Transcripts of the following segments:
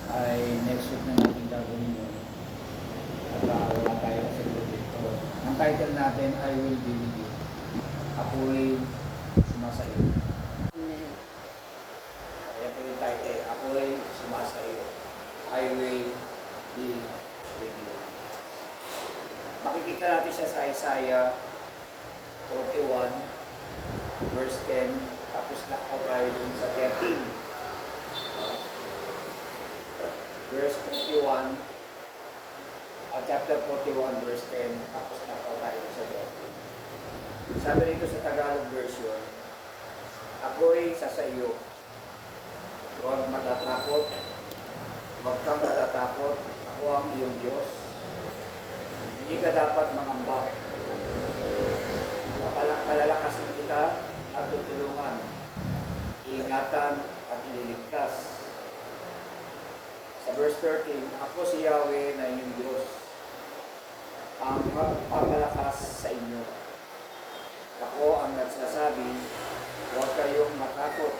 ay next week na natin gagawin yun. At wala tayo sa dito. Ang title natin, I Will Be With You. Ako'y sumasayo. Amen. Ayan po yung title, Ako'y sumasayo. I Will Be With You. Makikita natin siya sa Isaiah 41, verse 10, tapos nakako tayo dun sa 13. Verse 41, chapter 41, verse 10, tapos nakako tayo sa 13. Sabi rito sa Tagalog version, ako'y sasayo. Huwag matatakot. Huwag kang matatakot. Ako ang iyong Diyos. Hindi ka dapat mangamba. Palalakasin kita at tutulungan. Iingatan at ililigtas. Sa verse 13, ako si Yahweh na iyong Diyos. Ang pamalakas sa inyo. Ako ang nagsasabi, huwag kayong matakot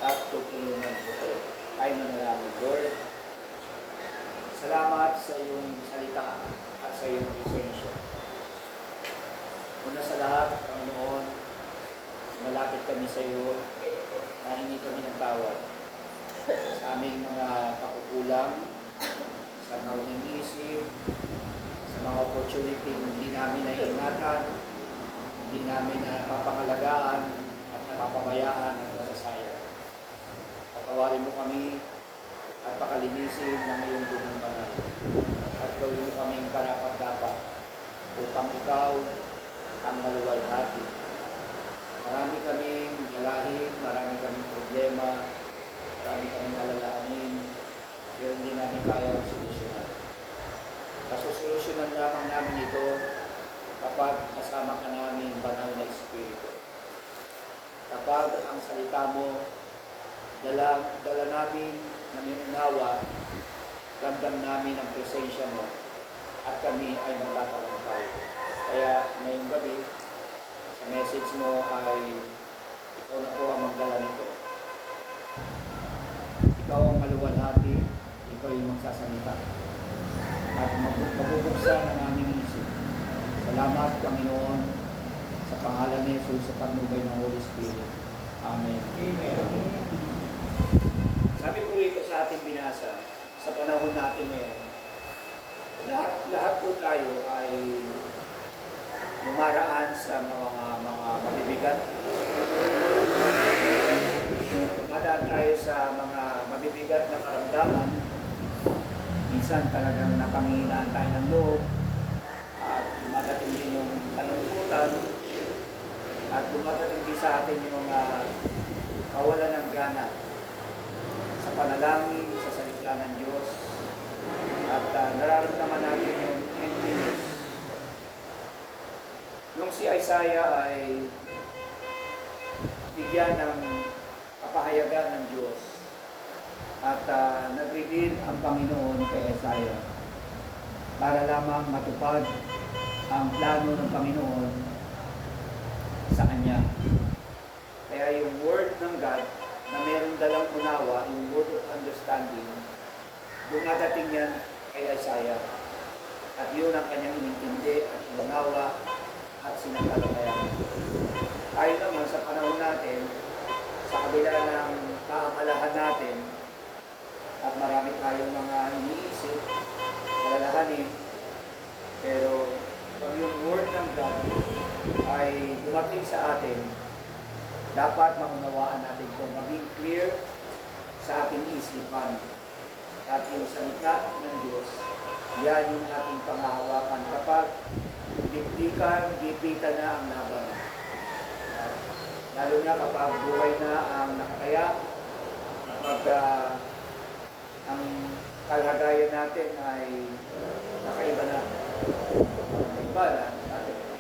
at tutulungan ko. Ay manalangin, Lord. Salamat sa iyong salita at sa iyong presensya. Una sa lahat, Panginoon, malapit kami sa iyo, nahingi kami ng tawad sa aming mga kakukulang, sa naunang isip, sa mga opportunity hindi namin naiingatan, hindi namin napapangalagaan at napapabayaan at nasasayang. Patawarin mo kami at pakalinisin ng iyong dugong banal at gawin mo kaming karapat-dapat upang ikaw ang maluwalhati. Marami kaming galahin, marami kaming problema, marami kaming alalahanin, pero hindi namin kaya solusyonan. Kasusolusyonan lamang namin ito kapag kasama ka namin banal na Espiritu. Kapag ang salita mo, dala namin ng iyong unawa, ramdam namin ang presensya mo, at kami ay magtatalangkay. Kaya ngayong gabi, sa message mo ay ikaw na po ang magdala nito. Ikaw ang maluwalhati, ikaw yung magsasalita. At mabubuksan ang aming isip. Salamat, Panginoon, sa pangalan ni Jesus, sa pagnubay ng Holy Spirit. Amen. Amen. Sabi po rito sa ating binasa, sa panahon natin ngayon, lahat po tayo ay lumaraan sa mga mabibigat. Dumadaan tayo sa mga mabibigat na karamdaman. Minsan talagang napanginaan tayo ng loob at dumadating din yung kalungkutan at dumadating din sa atin yung mga kawalan ng gana sa panalangin, sa salita ng Diyos, at nararamdaman natin yung emptiness. Nung si Isaiah ay bigyan ng kapahayagan ng Diyos at nag-reveal ang Panginoon kay Isaiah para lamang matupad ang plano ng Panginoon sa kanya. Kaya yung word ng God na mayroong dalang unawa, yung word of understanding, dumadating yan kay Isaiah. At yun ang kanyang inintindi at unawa at sinagtalakayan. Tayo naman sa panahon natin, sa kabila ng kaamalahan natin, at marami tayong mga iniisip, alalahanin, pero kung yung word ng God ay dumating sa atin, dapat maunawaan natin kung maging clear sa ating isipan. At yung salita ng Diyos, yan yung ating pangahawakan kapag gipitan na ang laban. Lalo na kapag buhay na ang nakataya, kapag ang kalagayan natin ay nakaiba na. Iba na,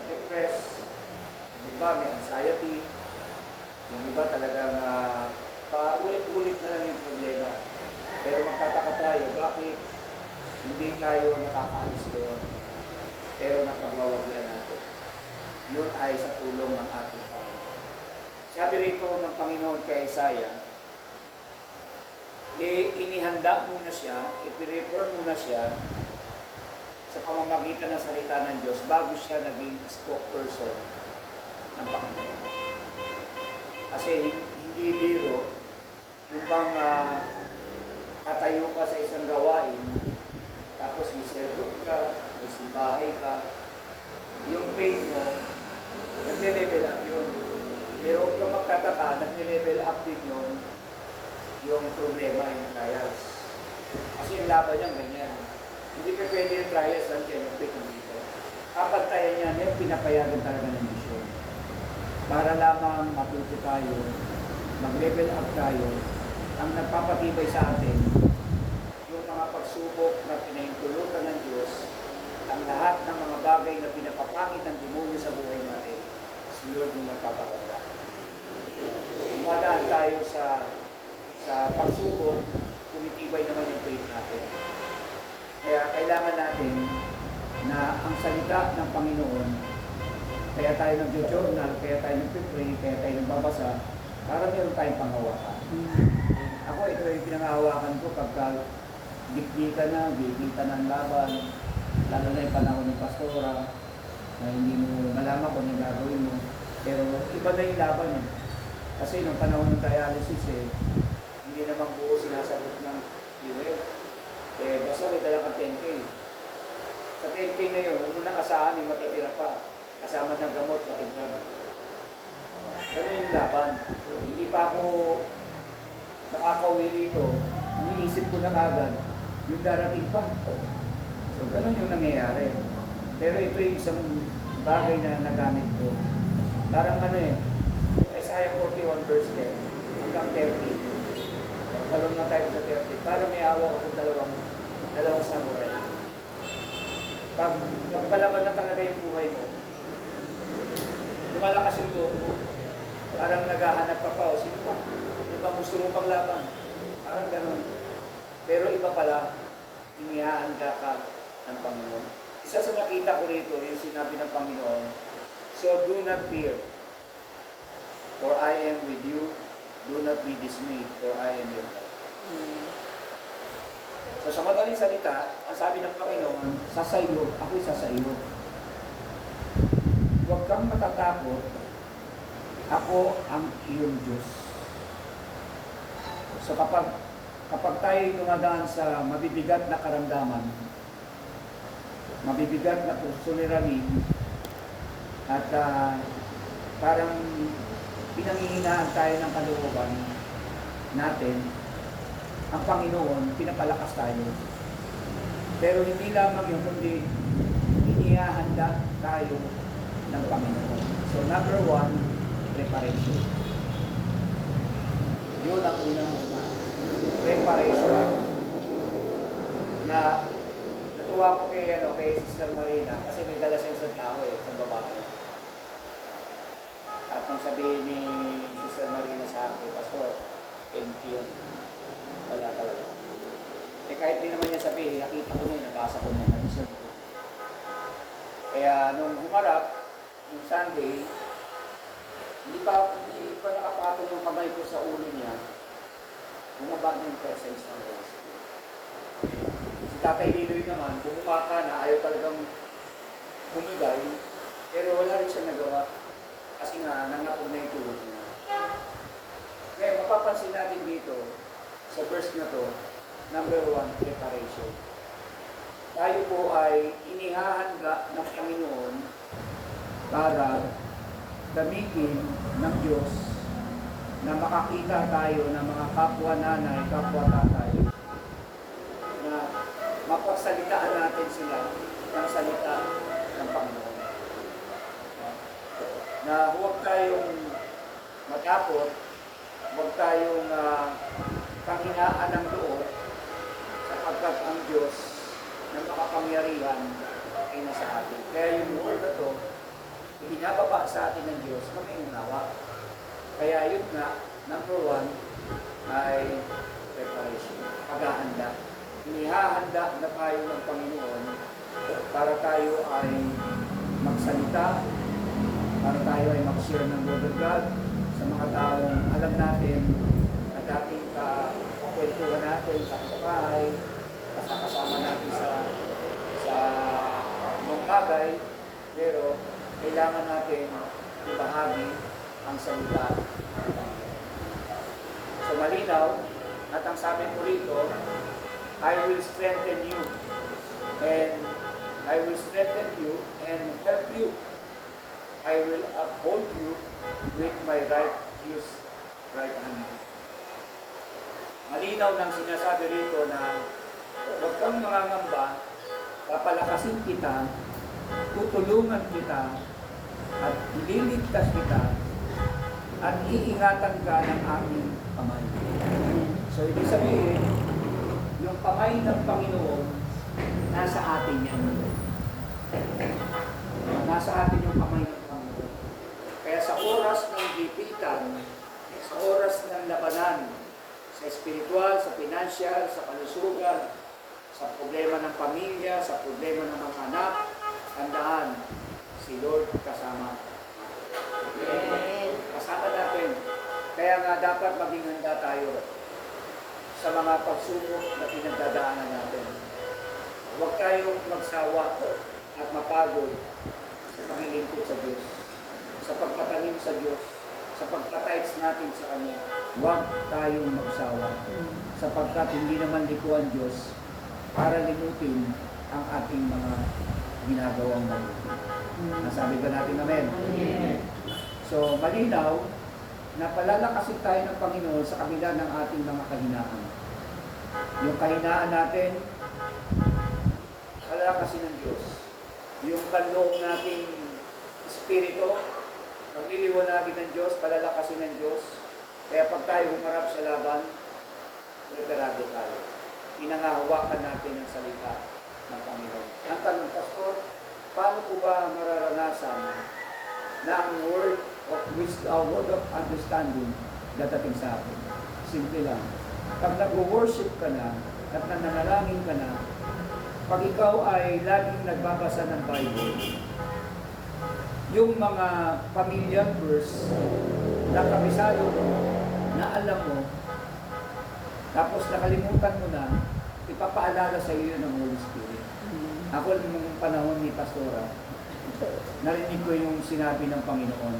depressed, iba may anxiety, yung iba talagang paulit-ulit na lang yung problema. Pero magtataka tayo, bakit hindi tayo nakakaalis doon? Pero napagwawaglan natin. Yun ay sa tulong ng ating Panginoon. Sabi rito ng Panginoon kay Isaiah, inihanda muna siya, i-prepare muna siya sa pamamagitan ng salita ng Diyos bago siya naging spokesperson ng Panginoon. Kasi hindi biro, yung bang katayo ka sa isang gawain, tapos may serve ka, may simbahay ka, yung faith mo, nag-level up yun. Pero kung magtataka, nag-level up din yun, yung problema, yung trials. Kasi yung laban niya ganyan. Hindi ka pwede yung trials nandiyan yung faith mo dito. Kapag tayo niya, yung pinapayagan talaga ng misyon. Para lamang matuto tayo, mag-level up tayo, ang nagpapatibay sa atin, yung mga pagsubok na pinahintulutan ng Diyos, ang lahat ng mga bagay na pinapapangit ng demonyo sa buhay natin, si Lord yung nagpapakita. Umadaan tayo sa pagsubok, tumitibay naman yung faith natin. Kaya kailangan natin na ang salita ng Panginoon, kaya tayo nag-journal, kaya tayo nag-pray, kaya tayo nagbabasa, para meron tayong panghawakan. Ako, ito yung pinanghawakan ko pagka dikdika na, bibita na ang laban, lalo na yung panahon ng pastora, na hindi mo malaman kung ano gagawin mo. Pero iba na yung laban eh. Kasi nung panahon ng dialysis hindi naman buo sinasagot ng fuel. Basta may dala kang 10K. Sa 10K na yun, huwag mo nang asahan, may matitira pa. Kasama ng gamot, matitira. Ganun yung laban. Hindi pa ako nakakauwi rito, iniisip ko na agad, yung darating pa. So, ganun yung nangyayari. Pero ito yung isang bagay na nagamit ko. Parang Isaiah 41 verse 10 hanggang 30. Talong na tayo sa 30. Parang may awa ko dalawang samurai. Pag nagpalaban na talaga yung buhay mo, lumalakas yung loob mo. Parang naghahanap ka pa o sino pa? Di ba gusto mo pang laban? Parang ganun. Pero iba pala, inihahanda ka ng Panginoon. Isa sa nakita ko rito, yung sinabi ng Panginoon, so do not fear, for I am with you. Do not be dismayed, for I am your God. So sa madaling salita, ang sabi ng Panginoon, sasayo, ako'y sasayo. Huwag kang matatakot, ako ang iyong Diyos. So kapag tayo dumadaan sa mabibigat na karamdaman, mabibigat na suliranin, at parang pinanghihinaan tayo ng kalooban natin, ang Panginoon, pinapalakas tayo. Pero hindi lamang yun, kundi inihahanda tayo ng Panginoon. So number 1, preparation. Yun ang unang preparation na natuwa ko kay Sister Marina kasi may dala siya sa tao sa babae. At nung sabihin ni Sister Marina sa akin, Pastor, NP yun. Wala talaga. Kahit di naman niya sabihin, nakita ko niya, nabasa ko niya. Kaya nung humarap, yung Sunday, hindi pa nakapatong yung kamay ko sa ulo niya, bumaba na yung presence ng Diyos. Si Tatay Liloy naman, bumaba ka na, ayaw talagang humigay, pero wala rin siya nagawa. Kasi nga, nangapog na yung tulog niya. Kaya mapapansin natin dito, sa verse na to, number 1, preparation. Tayo po ay inihahanda ng Panginoon para gamitin ng Diyos na makakita tayo ng mga kapwa nanay, kapwa tatay, na mapagsalitaan natin sila ng salita ng Panginoon. Na huwag tayong matakot, huwag tayong panghinaan ng loob, sapagkat ang Diyos na makapangyarihan ay nasa atin. Kaya yung word na to, ibinababa sa atin ng Diyos na may unawa. Kaya yun nga, number 1 ay preparation, paghahanda. Inihahanda na tayo ng Panginoon para tayo ay magsalita, para tayo ay mag-share ng Word of God sa mga taong alam natin na dating kwentuhan natin sa bahay, kasama natin sa mga bagay, pero kailangan natin ibahagi ang salita. So malinaw, at ang sabi ko rito, I will strengthen you, and I will strengthen you and help you. I will uphold you with my righteous right hand. Malinaw nang sinasabi rito na huwag kang mangangamba, papalakasin kita, tutulungan kita, at ililigtas kita, at iingatan ka ng aming kamay. So, ibig sabihin, yung kamay ng Panginoon, nasa atin yan. Nasa atin yung kamay ng Panginoon. Kaya sa oras ng gipitan, sa oras ng labanan, sa espiritual, sa financial, sa kalusugan, sa problema ng pamilya, sa problema ng mga anak, tandaan, si Lord kasama. Kasama natin. Kaya nga dapat maging handa tayo sa mga pagsubok na pinagdadaanan natin. Huwag tayong magsawa at mapagod sa paglilingkod sa Diyos, sa pagpatanim sa Diyos, sa pagtatights natin sa Kanya. Huwag tayong magsawa, sapagkat hindi naman likuan Diyos para limutin ang ating mga ginagawang mabuti. Nasabi ba natin amen? So, malinaw na palalakasin tayo ng Panginoon sa kabila ng ating mga kahinaan. Yung kahinaan natin, palalakasin ng Diyos. Yung kanlong nating espiritu, magliliwanagin ng Diyos, palalakasin ng Diyos. Kaya pag tayo humarap sa laban, preparado tayo. Pinangahawakan natin ang salita ng Panginoon. Ang tanong, Pastor, paano po ba mararanasan na ang word of understanding dadating sa atin? Simple lang. Pag nag-worship ka na at nananalangin ka na, pag ikaw ay laging nagbabasa ng Bible, yung mga familiar verse na kabisado mo, na alam mo, tapos nakalimutan mo na, ipapaalala sa iyo ng Holy Spirit. Ako nung panahon ni Pastora, narinig ko yung sinabi ng Panginoon,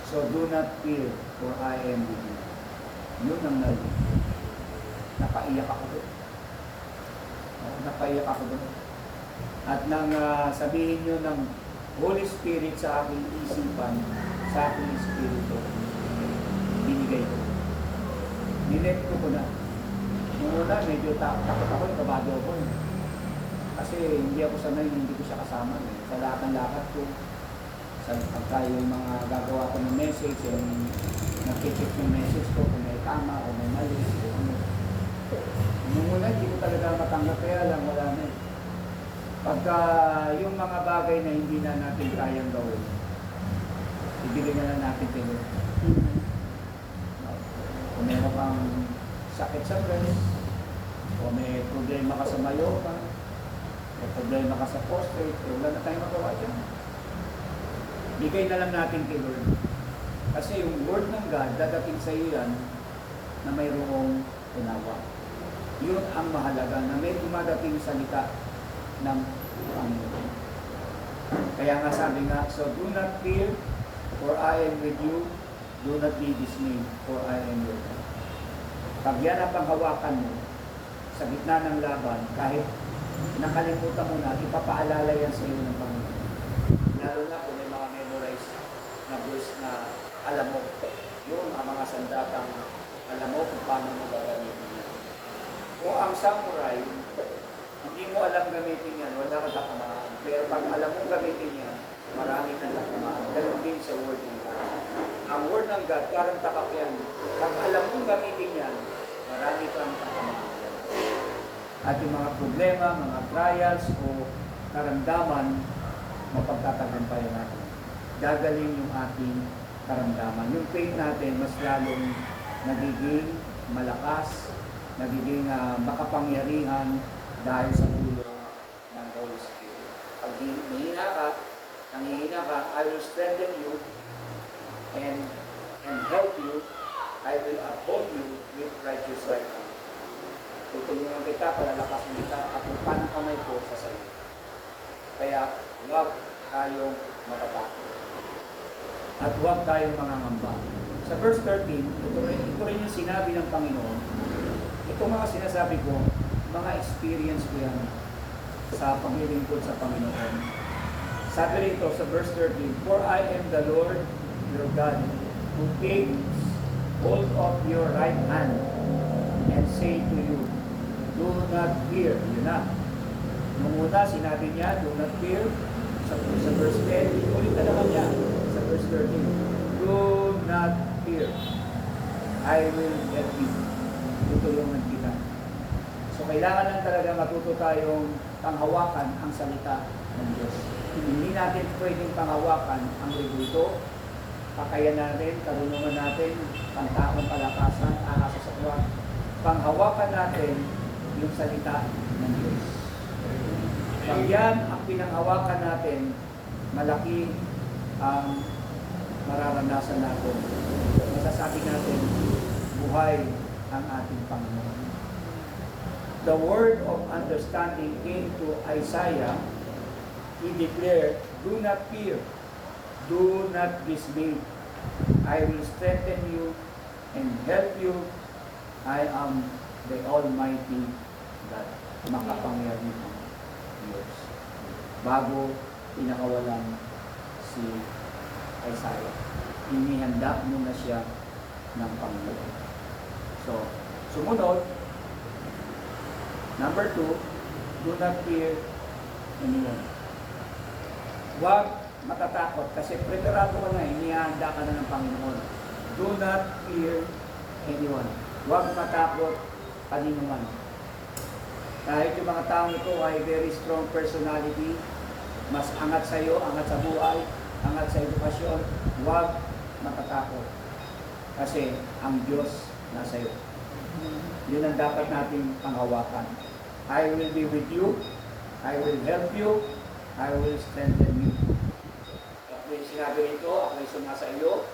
so do not fear, for I am with you. Yun ang narinig. Napaiyak ako doon. Napaiyak ako doon. At nang sabihin nyo ng Holy Spirit sa aking isipan, sa aking espiritu, binigay ko. Ninet ko na. Nung una, medyo takot ako, kabado ako. Kasi hindi ako sanay, hindi ko siya kasama. Sa lahat ng lakad ko, sa pagka yung mga gagawa ko ng message, yung nag-check yung message ko, kung may tama o may mali. Nung una, hindi ko talaga matanggap, kaya lang wala na eh. Pagka yung mga bagay na hindi na natin kayang gawin, ibigay na lang natin kay Lord. Kung meron kang sakit sa breast, o may problema ka sa mayoka, may problema ka sa prostate, wala na tayong magawa dyan. Bigay na lang natin kay Lord. Kasi yung word ng God, dadating sa iyo yan na mayroong unawa. Yun ang mahalaga, na may dumadating salita ng Panginoon. Kaya nga sabi nga, so do not fear, for I am with you. Do not be dismayed, for I am your God. Pag yan ang panghawakan mo sa gitna ng laban, kahit nakalimutan mo na, ipapaalala yan sa iyo ng Panginoon. Lalo na kung may mga memorize na verse na alam mo, yun ang mga sandatang alam mo kung paano mo gagamitin yan. Kung ang samurai, hindi mo alam gamitin yan, wala ka takamaan. Pero pag alam mo gamitin yan, marami kang takamaan. Ganun din sa word ng God. Ang word ng God, parang takap yan. Pag alam mo gamitin yan, marami kang takamaan. At yung mga problema, mga trials o karamdaman, mapagtatagumpayan natin. Gagaling yung ating karamdaman. Yung faith natin, mas lalong nagiging malakas, nagiging makapangyarihan dahil sa tulong ng Holy Spirit. Pag nangihina ka, I will strengthen you and help you. I will uphold you with righteous right hand. Tutulungan kita, palalakasin kita, at yung panang-kamay ko sa sayo. Kaya, huwag tayong matatakot. At huwag tayong mangangamba. Sa verse 13, ito rin yung sinabi ng Panginoon. Ito mga sinasabi ko, mga experience ko yan sa paglilingkod sa Panginoon. Sabi rito sa verse 13, For I am the Lord your God, who takes hold of your right hand and say to you, Do not fear. Yun na. Nung una, sinabi niya, Do not fear. Sa verse 10, ulit na naman niya sa verse 13. Do not fear. I will help you. Tutulungan kita. So, kailangan lang talaga matuto tayong panghawakan ang salita ng Diyos. Hindi natin pwedeng panghawakan ang rebuto, pakayanan natin, karunungan natin, pangtaong palakasan, ahasa sa tuwa. Panghawakan natin yung salita ng Diyos. Pag yan ang pinanghawakan natin, malaki ang mararanasan natin. Masasabi natin, buhay ang ating Panginoon. The word of understanding came to Isaiah. He declared, Do not fear, do not dismay. I will strengthen you and help you. I am the Almighty God. Makapangyarihan ang Diyos. Bago pinakawalan si Isaiah, inihanda muna siya ng Panginoon. So, sumunod, number 2, do not fear anyone. Huwag matatakot kasi preparado ka na, inihanda ka na ng Panginoon. Do not fear anyone. Huwag matakot kaninuman. Kahit yung mga taong ito ay very strong personality, mas angat sa iyo, angat sa buhay, angat sa edukasyon, huwag matatakot. Kasi ang Diyos nasa iyo. Yun ang dapat nating panghawakan. I will be with you, I will help you, I will strengthen you. Ako yung sinabi rito, ako yung sumasa iyo,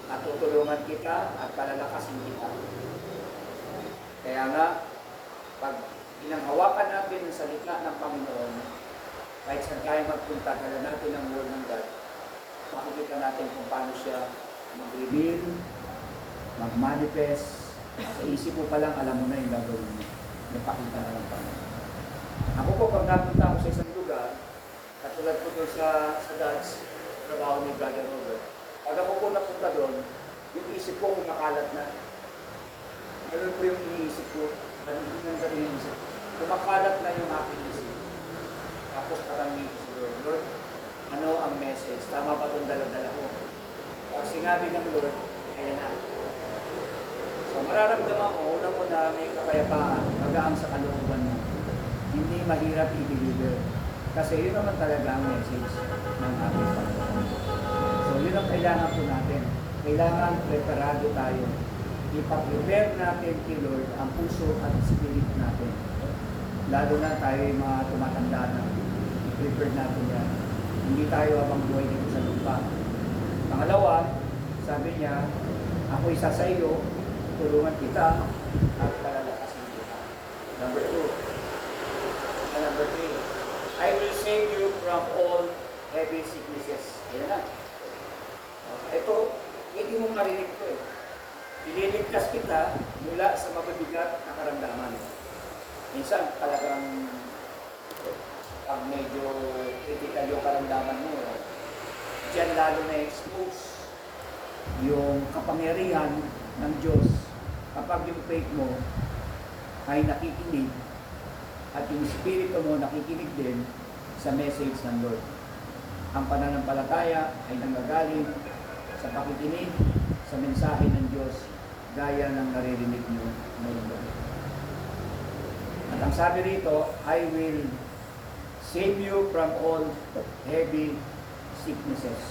at tutulungan kita at palalakasin kita. Kaya nga, pag pinanghawakan natin ang salita ng Panginoon, kahit saan tayo magpunta, dala natin ang word ng God, makikita natin kung paano siya mag-reveal, mag-manifest. Sa isip mo pa lang, alam mo na yung gagawin mo. Napakita na lang Panginoon. Ako po, pag napunta ako sa isang lugar, katulad po doon sa Dutch, trabaho ni Brother Robert, pag ako po napunta doon, yung isip ko kumakalat na. Ganun po yung iniisip ko. Ganun yung iniisip ko. Kumakalat na yung aking isip. Tapos parang Lord, ano ang message? Tama ba itong dala-dala ko? Pag sinabi ng Lord, kaya na. So mararamdaman ko, una-una may kapayapaan, magaan sa kalooban mo. Hindi mahirap i-deliver. Kasi yun naman talaga ang message ng ating Panginoon. So yun ang kailangan po natin. Kailangan preparado tayo. Ipa-prepare natin kay Lord ang puso at spirit natin. Lalo na tayo yung mga tumatanda na. I-prepare natin yan. Hindi tayo habang buhay dito sa lupa. Pangalawa, sabi niya, ako isa sa iyo, tulungan kita at palalakasin kita. Number 2. And number 3, I will save you from all heavy sicknesses. Ayan na. Ito, hindi mo marinig ito eh. Ililigtas kita mula sa mabibigat na karamdaman. Minsan talagang pag medyo critical yung karamdaman mo, diyan lalo na-expose yung kapangyarihan ng Diyos kapag yung faith mo ay nakikinig at yung spirito mo nakikinig din sa message ng Lord. Ang pananampalataya ay nanggagaling sa pakikinig sa mensahe ng Diyos gaya ng naririnig nyo ngayon. At ang sabi rito, I will save you from all heavy sicknesses.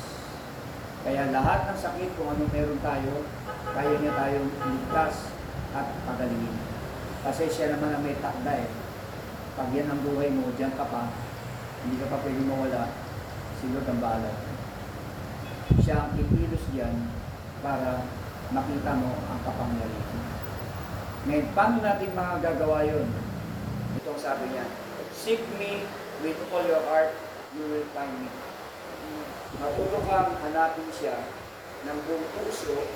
Kaya lahat ng sakit, kung ano meron tayo, kaya niya tayong iligtas at pagalingin. Kasi siya naman ang may takda eh. Pag yan ang buhay mo, diyan ka pa, hindi ka pa pwede mawala, silot ang bahala. Siya ang kikilos diyan para makita mo ang kapangyarihan. Ngayon, paano natin magagawa yun? Ito ang sabi niya, seek me with all your heart, you will find me. Matulog kang hanapin siya ng buong puso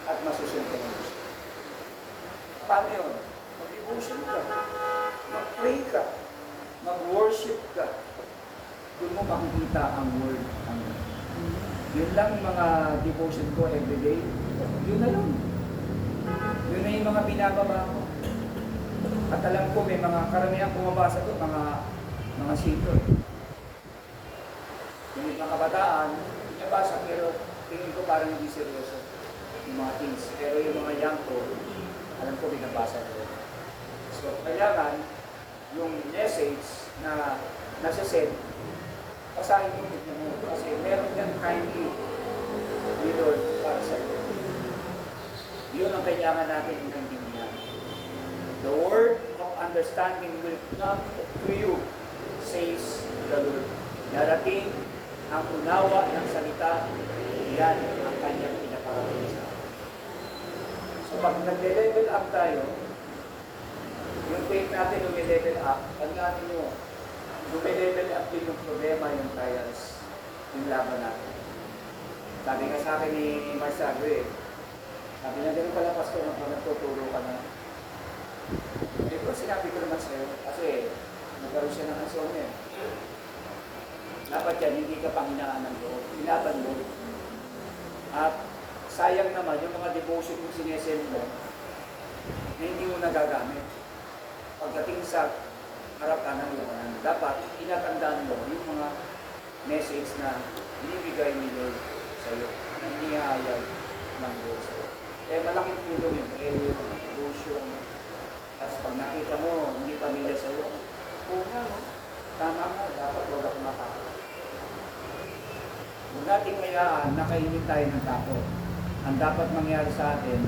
at masusunod ka ng gusto. Paano yun? Mag-devotion ka, mag-pray ka, mag-worship ka. Doon mo makikita ang word. Yun lang mga devotion ko everyday. Yun na lang. Yun na yung mga binababa ko. At alam ko may mga karamihan bumabasa ko, mga senior. Yung mga kabataan, nabasa pero tingin ko parang hindi seryoso yung mga teens. Pero yung mga young ko, alam ko binabasa ko. So, kailangan yung message na nasa-send, pasahin mo tignan mo. Kasi meron yan kindly ni Lord para sa iyo. Yun ang kailangan natin intindihan. The word of understanding will come to you, says the Lord. Darating ang unawa ng salita, yan ang kanyang pinaparating sa atin. So pag nag-level up tayo, yung faith natin lumilevel up, pag natin nyo, lumilevel up din yung problema, yung trials, yung laban natin. Sabi nga sa akin ni Marcelo sabi na gano'n pala pastor na nagtuturo ka na. Pero sinabi ko naman sa'yo, kasi nagkaroon siya ng ansyon eh. Dapat yan, hindi ka panghinaan ng Lord. Inaban mo. At sayang naman yung mga devotion yung sinesend mo na hindi mo nagagamit. Pagdating sa harap ka ng iwanan, dapat inatandaan mo yung mga message na binibigay ni Lord sa'yo, na inihayag ng Lord sa'yo. Eh, malaking tulong yun. Eh, yung devotion. Tapos pag nakita mo, hindi pamilya sa'yo, oo nga, no? Tama nga, dapat huwag ako makakot. Huwag nating mayaan, nakainit tayo ng takot. Ang dapat mangyari sa atin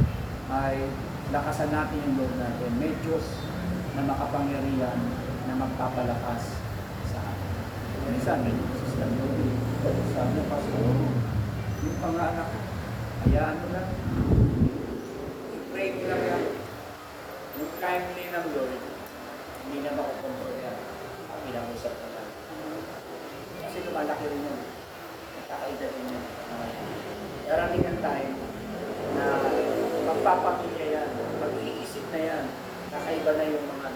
ay lakasan natin yung Lord natin. May Diyos na makapangyarihan na magpapalakas sa atin. Minsan, may Sister Lodi, sabi mo, Pastor, yung panganak, hayaan mo lang. I-pray mo lang yan. Yung kindly ng Lord, hindi na makukontrol yan. Ang pinag-usap na lang. Kasi lumalaki rin yun. Nagkakaida rin yun. Darating ang time na magpapamilya yan, mag-iisip na yan, kakaiba na yung mga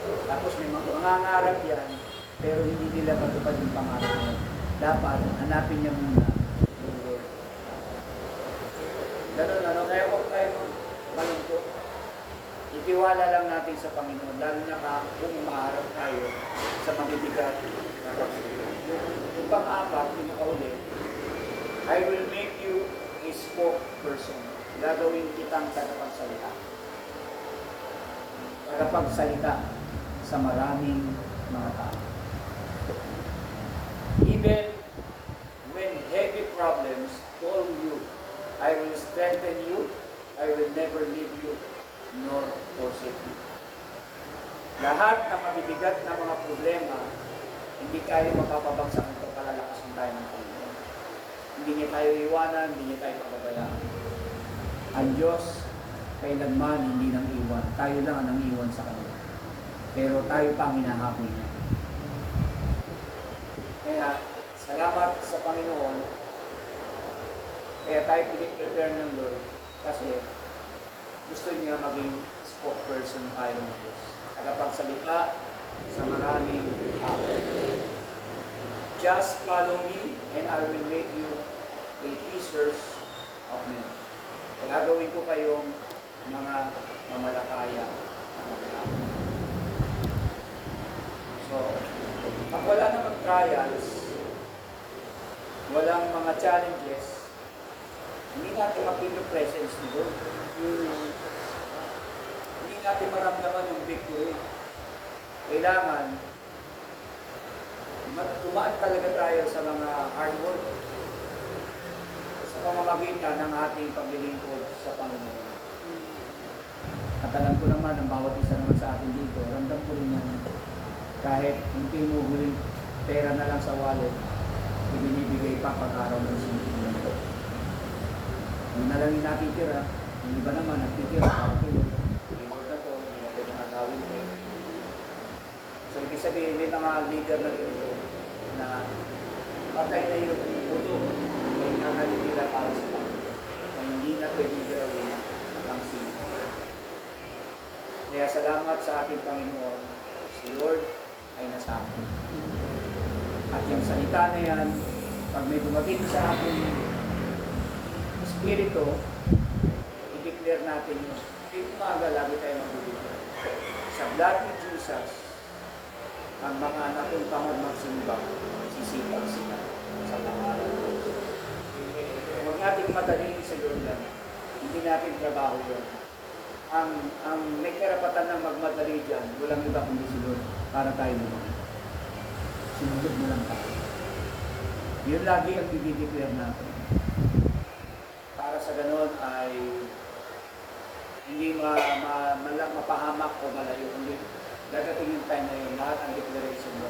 tapos may mangangarap yan, pero hindi nila matupad yung pangarap niya. Dapat, hanapin niya muna yung Lord. Ganun, kaya huwag tayo malungkot. Itiwala lang natin sa Panginoon, lalo na kung maharap tayo sa mabibigat. Yung pang-apat, yung nakauli, I will make you a spokesperson. Gagawin kitang tagapagsalita. Tagapagsalita sa maraming mga tao. Even when heavy problems call you, I will strengthen you, I will never leave you, nor forsake you. Lahat ng mabibigat na mga problema, hindi tayo mapapabagsak ito palalakasin tayo ng Panginoon. Hindi niya tayo iwanan, hindi niya tayo pababayaan. Ang Diyos, kailanman hindi nang iwan. Tayo lang ang nang iwan sa Kanya. Pero tayo pa ang hinahabol niya. Kaya, salamat sa Panginoon. Kaya tayo pinag-prepare ng Lord. Kasi, gusto niya maging spokesperson tayo ng Diyos. Tagapagsalita sa maraming tao. Just follow me and I will make you a teachers of men. Gagawin ko kayong mga mamalakaya ng mga tao. So, pag wala namang trials, walang mga challenges, hindi natin makita yung presence ni God. Hindi natin maramdaman yung victory. Kailangan, tumaan talaga tayo sa mga hard work sa pamamagitan ng ating paglilingkod sa Panginoon. At alam ko naman, ang bawat isa naman sa atin dito, ramdam ko rin yan. Kahit hindi mo huling pera na lang sa wallet, ibinibigay pa pag-araw ng sinilang. Yun na lang yung natitira, Yung iba naman, nagtitira, nakatulog. Remote na to, hindi na pwede nagawin ko. So, ibig sabihin, may mga leader na dito na patay na yung puto. May nakalitira para sa mga na hindi na pwede gawin ang sino. Kaya salamat sa ating Panginoon, si Lord ay nasama. At yung salita na yan, pag may dumating sa ating espiritu, i-declare natin yun. Hindi umaga, lagi tayo mag-declare. Sa blood ni Jesus, ang mga anak kong tamad magsimba, sisipag sila sa pangalan ng Diyos. Huwag natin madaliin sa Jordan. Hindi natin trabaho yun. Ang may karapatan ng magmadali dyan, walang iba kundi si Lord para tayo naman. Sinunod mo lang tayo. Yun lagi ang i-declare natin. Para sa ganon ay hindi mapahamak o malayo. Hindi dadating yung time na yun, lahat ang declaration mo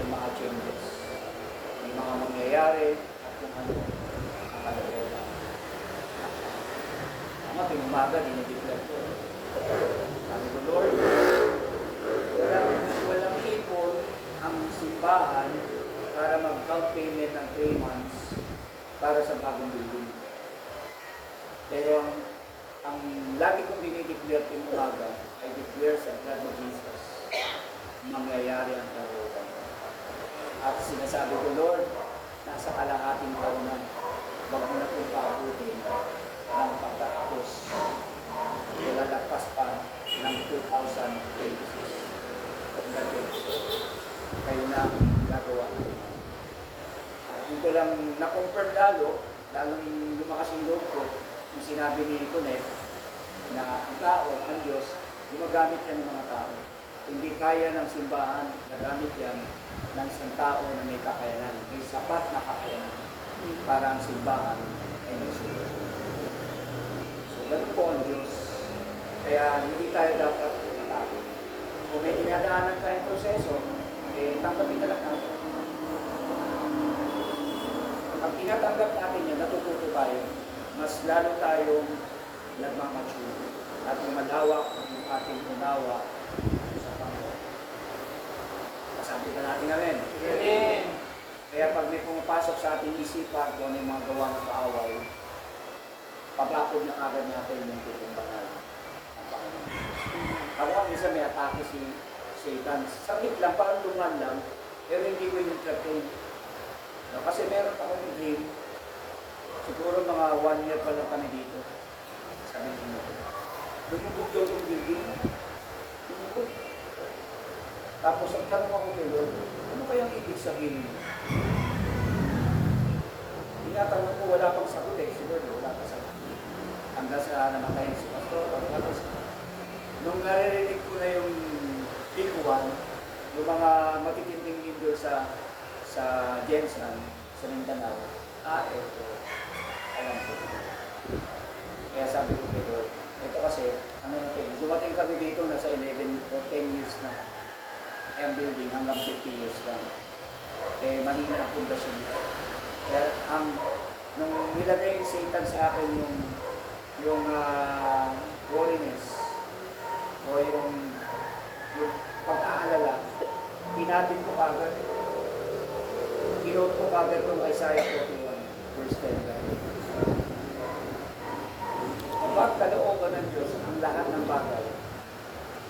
ng mga changes. May mga mangyayari at kung ano ang kalagayan. Tama, pinumaga, dinideclare ko. Sabi ko, Lord, walang ipon ang simbahan para mag-down payment ng 3 months para sa bagong building. Pero ang lagi kong dinideclare pinumaga ay declare sa blood of Jesus mangyayari ang karoon. At sinasabi ko, Lord, nasa kalahating taon na, wag mo na kong paabutin ng pagtatapos. Lalagpas pa ng 2026. Kayo na gagawa. At hindi ko lang na-confirm lalong lumakas yung loob ko, yung sinabi ni Conet, na ang tao, ang Diyos, gumagamit yan ng mga tao. Hindi kaya ng simbahan, nagamit yan ng isang tao na may kakayanan, may sapat na kakayanan para ang simbahan ay nagsulong. So, ganun po ang Diyos. Kaya hindi tayo dapat matakot. Kung may dinadaanan tayong proseso, tanggapin na lang natin. Pag tinatanggap natin yan, natututo tayo, mas lalo tayong nagmamature at malawak ang ating unawa sa Panginoon. Masabi ka natin namin. Amen. Kaya pag may pumapasok sa ating isipan kung ano yung mga gawa ng kaaway, pabakod na agad natin yung tutong banal ng Panginoon. Ako ang isa may atake si Satan. Sakit lang, parang lungan lang, pero hindi ko yung entertain. No, kasi meron akong dream, siguro mga 1 year pa lang kami dito. Sabi niyo, lumubog daw yung building. Lumubog. Tapos ang tanong ako kay Lord, ano kayang ibig sabihin? Tinatanong ko, wala pang sagot eh. Si Lord, wala pang sagot. Hanggang sa namatayin si Pastor, nung naririnig ko na yung P1, yung mga matitinding leader sa Jensen, sa Mindanao, ito, alam ko. Kaya sabi ko kay Lord, ito kasi, dumating kami dito na sa 11 or 10 years na ang building hanggang 50 years lang. Eh, mahina ang pundasyon. Kaya nung nilagay ni Satan sa akin yung worriness o yung pag-aalala, pinatid ko kagad. Kinot ko kagad itong Isaiah 41, verse 10. Kapag kalooban ng Diyos ang lahat ng bagay,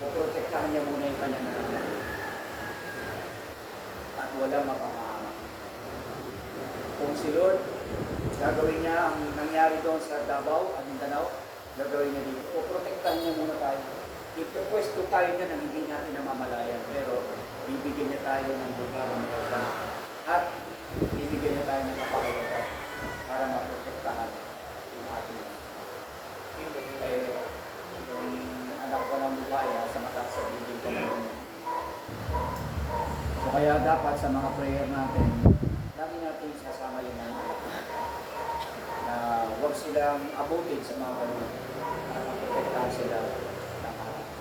maprotektahan niya muna yung kanya na at wala mapamahamak. Kung si Lord, gagawin niya ang nangyari doon sa Davao at Mindanao, gagawin niya dito. O protektahan niya muna tayo. Ipupwesto tayo niya na hindi natin namamalayan, pero bibigyan niya tayo ng lugar ng maganda. At bibigyan niya tayo ng kapakayatan para maprotektahan yung ating yung anak ko ng buhay sa mataas sa bibig ko ng so kaya dapat sa mga prayer natin, lagi natin sasama yung mga na huwag silang abutin sa mga ganun para maprotektahan sila ng ating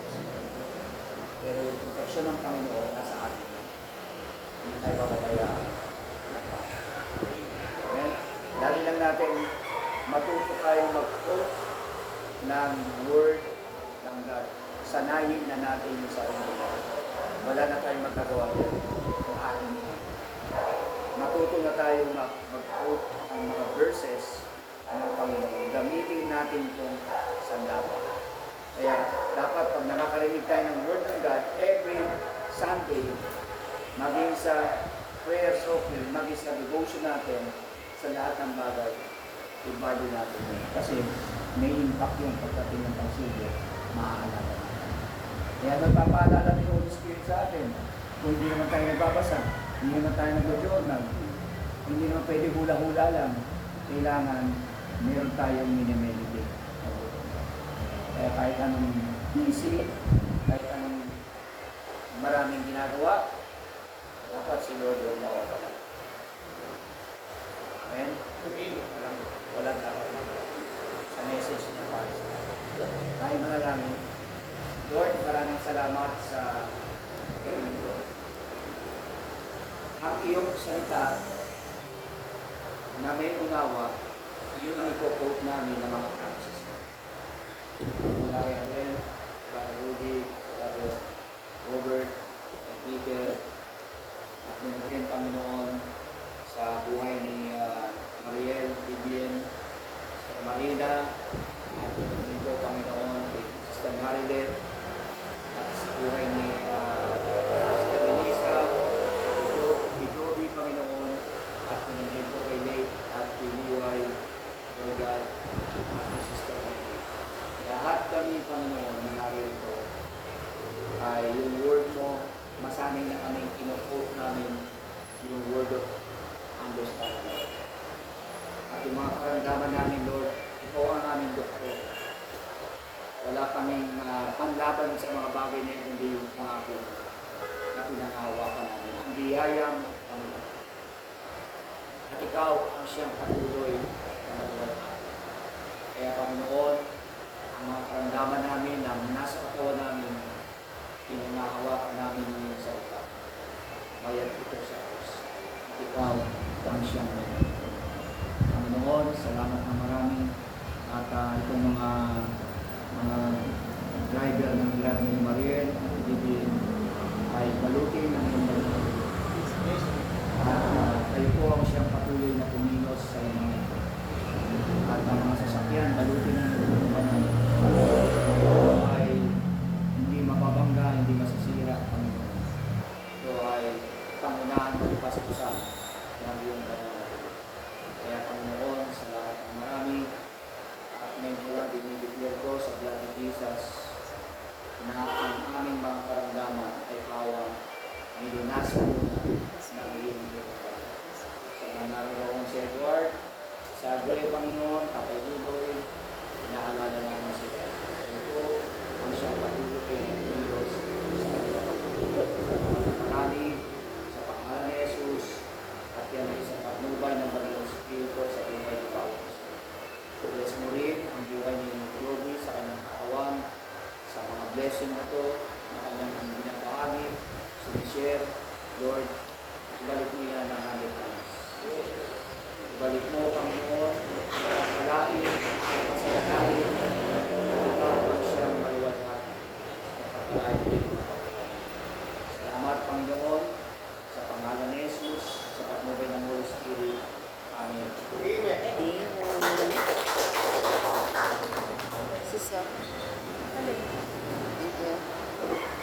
pero yung proteksyon ng Panginoon nasa atin. Hindi tayo papabayaan. Lagi lang natin matuto tayong mag-hope ng Word ng God. Sanayin na natin yung sarili natin. Wala na tayong magagawa dyan. Kung atin yan. Matuto na tayo mag-quote ang mga verses ng Panginoon. Gamitin natin itong sandapan. Kaya dapat pag nakakarinig tayo ng Word ng God, every Sunday, maging sa prayer circle, maging sa devotion natin, sa lahat ng bagay, i-value natin yun. Kasi may impact yung pagdating ng pagsilyo, maaalala natin. Kaya nagpapaalala ni Holy Spirit sa atin. Kung hindi naman tayo nagbabasa, hindi naman tayo nag-journal, hindi naman pwede hula-hula lang. Kailangan meron tayong minimeditate. Kaya kahit anong busy, kahit anong maraming ginagawa, dapat si Lord yung mawawala. Amen? Walang dapat sa message niya para sa atin. Tayo manalangin. Lord, maraming salamat sa Lord. Ang iyong salita na may unawa, yun ang ipo-quote namin ng mga promises. Mula kay Abel, Brother Rudy, Brother Robert, and Peter, at rin Panginoon sa buhay ni Mariel, Vivian, Sister Marina, at dito Panginoon, kay Sister Marilet, at sa buhay ni Sister Elisa, Joby Panginoon, at pinigin ko kay Nate, at kay Liway, Lord God, at kay Sister Mary. Lahat kami Panginoon na narito ay yung word mo, masanay na kaming kino-quote namin yung word of understanding. At yung mga karamdaman namin, Lord, ikaw ang aming doktor. Wala kaming panlaban sa mga bagay na hindi yung pangako na pinangahawakan namin. Ang biyayang Panginoon. At ikaw ang siyang patuloy na nagawal. Kaya Panginoon, ang mga karamdaman namin na nasa katawan namin, pinangahawakan namin ng salita. Bayad ito sa Diyos. At ikaw ang siyang nagawal. Panginoon, salamat na marami at itong mga driver ng Grab ni Mariel at Bibi ay balutin ang iyong balutin. At kayo po ang siyang patuloy na pumilos sa inyo. At ang mga sasakyan, balutin ang iyong balutin. Ito ay hindi mapabangga, hindi masisira. Ito ay pangunahan ng paspusan ng iyong balutin. Kaya Panginoon, sa lahat ng marami, at ngayon ko lang dinideclare ko sa blood of Jesus na ang aming mga karamdaman ay pawang nilunasan mo na ng iyong lupa. Sa mga naroon si Edward, sa Gray Panginoon, Tatay Liboy, inaalala namin si Edward. Ito ang siyang patuloy ng Diyos sa kanyang pagpapalala. Marami sa pangalan ni Jesus at yan ay sa patnubay ng Panginoon Espiritu sa buhay ni Paulo. Bless mo rin ang buhay ni Joby sa kanyang katawan, sa mga blessing na ito, na kanyang binabahagi, sinishare. Lord, ibalik mo yan ng 100 times. Ibalik mo, Panginoon, pagkakalain, pasalahin, at siyang maliwanag, at din. Salamat, Panginoon, sa pangalan ni Jesus, sa patnubay ng Holy Spirit. Amen. Amen. Susa. Thank you.